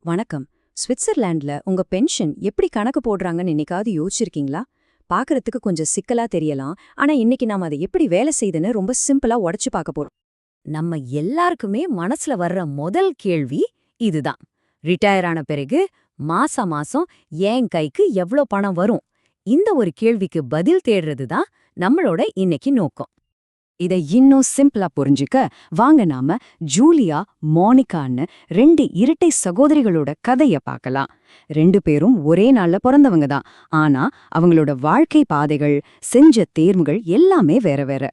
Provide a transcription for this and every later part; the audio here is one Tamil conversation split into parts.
வணக்கம். ஸ்விட்சர்லாண்ட்ல உங்க பென்ஷன் எப்படி கணக்கு போடுறாங்கன்னு என்னைக்காவது யோசிச்சிருக்கீங்களா? பார்க்கறதுக்கு கொஞ்சம் சிக்கலா தெரியலாம். ஆனா இன்னைக்கு நாம அதை எப்படி வேலை செய்யுதுன்னு ரொம்ப சிம்பிளா உடைச்சு பார்க்க போறோம். நம்ம எல்லாருக்குமே மனசுல வர்ற முதல் கேள்வி இதுதான். ரிட்டையர் ஆன பிறகு மாசா மாசம் என் கைக்கு எவ்ளோ பணம் வரும்? இந்த ஒரு கேள்விக்கு பதில் தேடுறது தான் நம்மளோட இன்னைக்கு நோக்கம். இதை இன்னும் சிம்பிளா புரிஞ்சுக்க வாங்க நாம ஜூலியா, மோனிகான்னு ரெண்டு இரட்டை சகோதரிகளோட கதைய பார்க்கலாம். ரெண்டு பேரும் ஒரே நாள்ல பிறந்தவங்க தான். ஆனா அவங்களோட வாழ்க்கை பாதைகள், செஞ்ச தேர்வுகள் எல்லாமே வேற வேற.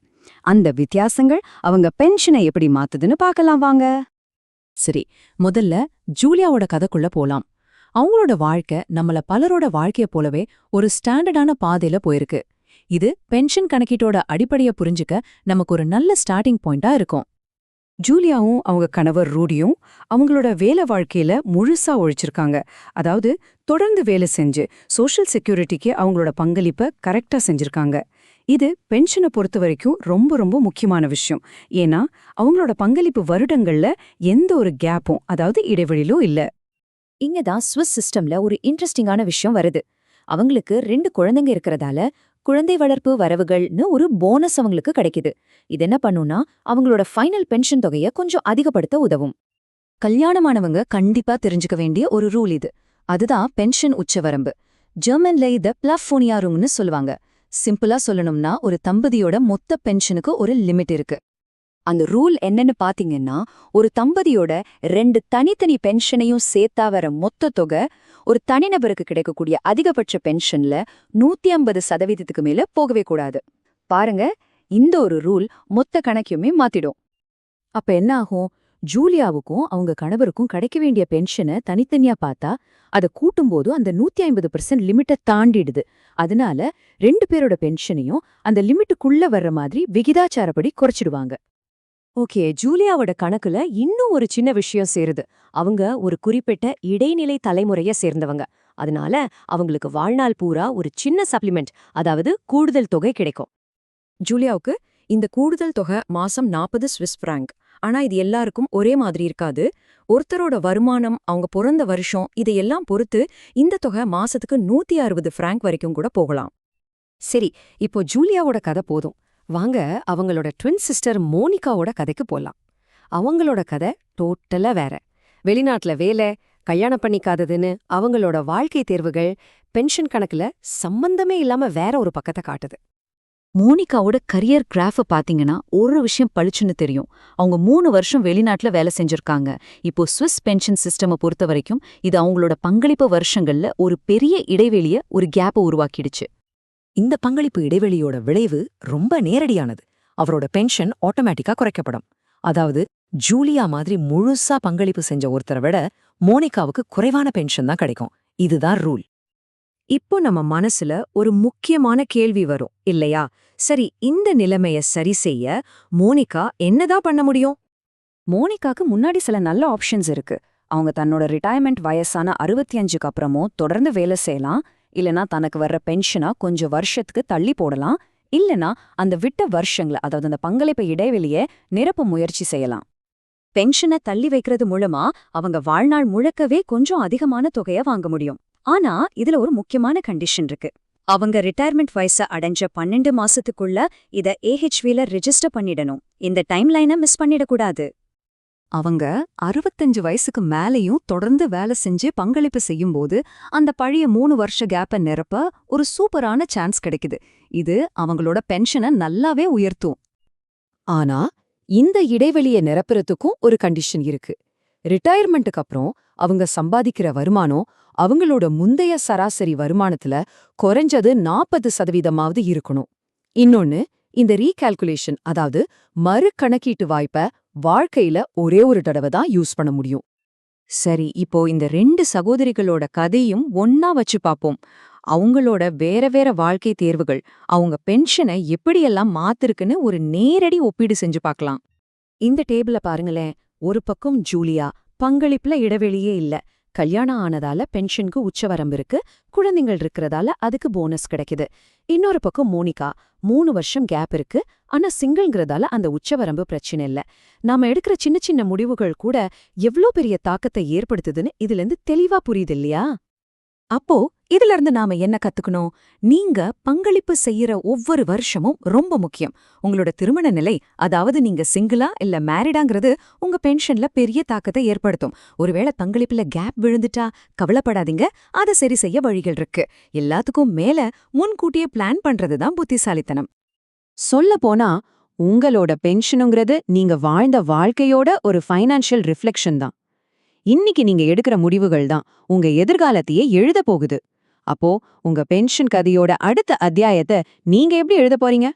அந்த வித்தியாசங்கள் அவங்க பென்ஷனை எப்படி மாத்துதுன்னு பார்க்கலாம் வாங்க. சரி, முதல்ல ஜூலியாவோட கதைக்குள்ள போலாம். அவங்களோட வாழ்க்கை நம்மள பலரோட வாழ்க்கைய போலவே ஒரு ஸ்டாண்டர்டான பாதையில போயிருக்கு. இது பென்ஷன் கணக்கீட்டோட அடிப்படைய புரிஞ்சுக்க நமக்கு ஒரு நல்ல ஸ்டார்டிங் பாயிண்டா இருக்கும். ஜூலியாவும் அவங்க கணவர் ரூடியும் அவங்களோட வேலை வாழ்க்கையில முழுசா ஒழிச்சிருக்காங்க. அதாவது தொடர்ந்து வேலை செஞ்சு சோஷியல் செக்யூரிட்டிக்கு அவங்களோட பங்களிப்பை கரெக்டா செஞ்சிருக்காங்க. இது பென்ஷனை பொறுத்த வரைக்கும் ரொம்ப ரொம்ப முக்கியமான விஷயம். ஏன்னா அவங்களோட பங்களிப்பு வருடங்கள்ல எந்த ஒரு கேப்பும், அதாவது இடைவெளியிலும் இல்ல. இங்கதான் ஸ்விஸ் சிஸ்டம்ல ஒரு இன்ட்ரெஸ்டிங்கான விஷயம் வருது. அவங்களுக்கு 2 குழந்தைங்க இருக்கறதால குழந்தை வளர்ப்பு வரவுகள்னு ஒரு போனஸ் அவங்களுக்கு கிடைக்குது. இது என்ன பண்ணுனா அவங்களோட ஃபைனல் பென்ஷன் தொகையை கொஞ்சம் அதிகப்படுத்த உதவும். கல்யாணமானவங்க கண்டிப்பா தெரிஞ்சுக்க வேண்டிய ஒரு ரூல் இது. அதுதான் பென்ஷன் உச்சவரம்பு. ஜெர்மன்ல இத பிளாஃபோனியாருங்னு சொல்லுவாங்க. சிம்பிளா சொல்லணும்னா ஒரு தம்பதியோட மொத்த பென்ஷனுக்கு ஒரு லிமிட் இருக்கு. அந்த ரூல் என்னன்னு பாத்தீங்கன்னா, ஒரு தம்பதியோட 2 தனித்தனி பென்ஷனையும் சேர்த்தா வர மொத்த தொகை ஒரு தனிநபருக்கு கிடைக்கக்கூடிய அதிகபட்ச பென்ஷன்ல 150% மேல போகவே கூடாது. பாருங்க, இந்த ஒரு ரூல் மொத்த கணக்கையுமே மாத்திடும். அப்ப என்ன ஆகும்? ஜூலியாவுக்கும் அவங்க கணவருக்கும் கிடைக்க வேண்டிய பென்ஷனை தனித்தனியா பார்த்தா அதை கூட்டும்போது அந்த 150% லிமிட்டை தாண்டிடுது. அதனால 2 பேரோட பென்ஷனையும் அந்த லிமிட்டுக்குள்ள வர்ற மாதிரி விகிதாச்சாரப்படி குறைச்சிடுவாங்க. ஓகே, ஜூலியாவோட கணக்குல இன்னும் ஒரு சின்ன விஷயம் சேருது. அவங்க ஒரு குறிப்பிட்ட இடைநிலை தலைமுறைய சேர்ந்தவங்க. அதனால அவங்களுக்கு வாழ்நாள் பூரா ஒரு சின்ன சப்ளிமெண்ட், அதாவது கூடுதல் தொகை கிடைக்கும். ஜூலியாவுக்கு இந்த கூடுதல் தொகை மாசம் 40 ஸ்விஸ் பிராங்க். ஆனா இது எல்லாருக்கும் ஒரே மாதிரி இருக்காது. ஒருத்தரோட வருமானம், அவங்க பிறந்த வருஷம் இதையெல்லாம் பொறுத்து இந்த தொகை மாசத்துக்கு 160 பிராங்க் வரைக்கும் கூட போகலாம். சரி, இப்போ ஜூலியாவோட கதை போதும். வாங்க அவங்களோட ட்வின் சிஸ்டர் மோனிகாவோட கதைக்கு போலாம். அவங்களோட கதை டோட்டலா வேற. வெளிநாட்டுல வேலை, கல்யாணம் பண்ணிக்காததுன்னு அவங்களோட வாழ்க்கை தேர்வுகள் பென்ஷன் கணக்குல சம்பந்தமே இல்லாம வேற ஒரு பக்கத்தை காட்டுது. மோனிகாவோட கரியர் கிராஃப பாத்தீங்கன்னா ஒரு விஷயம் பளிச்சுன்னு தெரியும். அவங்க 3 வருஷம் வெளிநாட்டுல வேலை செஞ்சிருக்காங்க. இப்போ ஸ்விஸ் பென்ஷன் சிஸ்டமை பொறுத்த வரைக்கும் இது அவங்களோட பங்களிப்பு வருஷங்கள்ல ஒரு பெரிய இடைவெளிய, ஒரு கேப்பை உருவாக்கிடுச்சு. இந்த பங்களிப்பு இடைவெளியோட விளைவு ரொம்ப நேரடியானது. அவரோட பென்ஷன் ஆட்டோமேட்டிக்கா குறைக்கப்படும். அதாவது ஜூலியா மாதிரி முழுசா பங்களிப்பு செஞ்ச ஒருத்தரை விட மோனிகாவுக்கு குறைவான பென்ஷன் தான் கிடைக்கும். இதுதான் ரூல். இப்போ நம்ம மனசுல ஒரு முக்கியமான கேள்வி வரும் இல்லையா? சரி, இந்த நிலைமைய சரி செய்ய மோனிகா என்னதான் பண்ண முடியும்? மோனிகாக்கு முன்னாடி சில நல்ல ஆப்ஷன்ஸ் இருக்கு. அவங்க தன்னோட ரிட்டையர்மெண்ட் வயசான 65க்கு அப்புறமும் தொடர்ந்து வேலை செய்யலாம். இல்லனா தனக்கு வர்ற பென்ஷனா கொஞ்சம் வருஷத்துக்கு தள்ளி போடலாம். இல்லனா அந்த விட்ட வருஷங்கள, அதாவது அந்த பங்களிப்பு இடைவெளியை நிரப்ப முயற்சி செய்யலாம். பென்ஷனை தள்ளி வைக்கிறது மூலமா அவங்க வாழ்நாள் முழுக்கவே கொஞ்சம் அதிகமான தொகையை வாங்க முடியும். ஆனா இதுல ஒரு முக்கியமான கண்டிஷன் இருக்கு. அவங்க ரிட்டையர்மெண்ட் வயசை அடைஞ்ச 12 மாசத்துக்குள்ள இத ஏஹெச்வில ரெஜிஸ்டர் பண்ணிடணும். இந்த டைம்லைனை மிஸ் பண்ணிடக்கூடாது. அவங்க 65 வயசுக்கு மேலேயும் தொடர்ந்து வேலை செஞ்சு பங்களிப்பு செய்யும்போது அந்த பழைய 3 வருஷ கேப்பை நிரப்ப ஒரு சூப்பரான சான்ஸ் கிடைக்குது. இது அவங்களோட பென்ஷனை நல்லாவே உயர்த்தும். ஆனா இந்த இடைவெளியை நிரப்புறதுக்கும் ஒரு கண்டிஷன் இருக்கு. ரிட்டையர்மெண்ட்டுக்கு அப்புறம் அவங்க சம்பாதிக்கிற வருமானம் அவங்களோட முந்தைய சராசரி வருமானத்துல குறைஞ்சது 40% இருக்கணும். இன்னொன்னு, இந்த ரீகால்குலேஷன், அதாவது மறு கணக்கீட்டு வாய்ப்பை வாழ்க்கையில ஒரே ஒரு தடவை தான் யூஸ் பண்ண முடியும். சரி, இப்போ இந்த 2 சகோதரிகளோட கதையும் ஒன்னா வச்சு பாப்போம். அவங்களோட வேற வேற வாழ்க்கை தேர்வுகள் அவங்க பென்ஷனை எப்படியெல்லாம் மாத்திருக்குன்னு ஒரு நேரடி ஒப்பீடு செஞ்சு பார்க்கலாம். இந்த டேபிள பாருங்களேன். ஒரு பக்கம் ஜூலியா, பங்களிப்புல இடைவெளியே இல்ல, கல்யாணம் ஆனதால பென்ஷனுக்கு உச்சவரம்பு இருக்கு, குழந்தைகள் இருக்கிறதால அதுக்கு போனஸ் கிடைக்குது. இன்னொரு பக்கம் மோனிகா 3 வருஷம் கேப் இருக்கு, ஆனா சிங்கிள்ங்கிறதால அந்த உச்சவரம்பு பிரச்சனை இல்ல. நாம எடுக்கிற சின்ன சின்ன முடிவுகள் கூட எவ்ளோ பெரிய தாக்கத்தை ஏற்படுத்துதுன்னு இதுல இருந்து தெளிவா புரியுது இல்லையா? அப்போ இதுல இருந்து நாம என்ன கத்துக்கணும்? நீங்க பங்களிப்பு செய்யற ஒவ்வொரு வருஷமும் ரொம்ப முக்கியம். உங்களோட திருமண நிலை, அதாவது நீங்க சிங்கிளா இல்ல மேரிடாங்கிறது உங்க பென்ஷன்ல பெரிய தாக்கத்தை ஏற்படுத்தும். ஒருவேளை பங்களிப்புல கேப் விழுந்துட்டா கவலைப்படாதீங்க, அதை சரி செய்ய வழிகள் இருக்கு. எல்லாத்துக்கும் மேல முன்கூட்டியே பிளான் பண்றதுதான் புத்திசாலித்தனம். சொல்ல போனா உங்களோட பென்ஷனுங்கிறது நீங்க வாழ்ந்த வாழ்க்கையோட ஒரு ஃபைனான்ஷியல் ரிஃப்ளெக்ஷன் தான். இன்னைக்கு நீங்க எடுக்கிற முடிவுகள் தான் உங்க எதிர்காலத்தையே எழுத போகுது. அப்போ உங்க பென்ஷன் கதையோட அடுத்த அத்தியாயத்தை நீங்க எப்படி எழுத போறீங்க?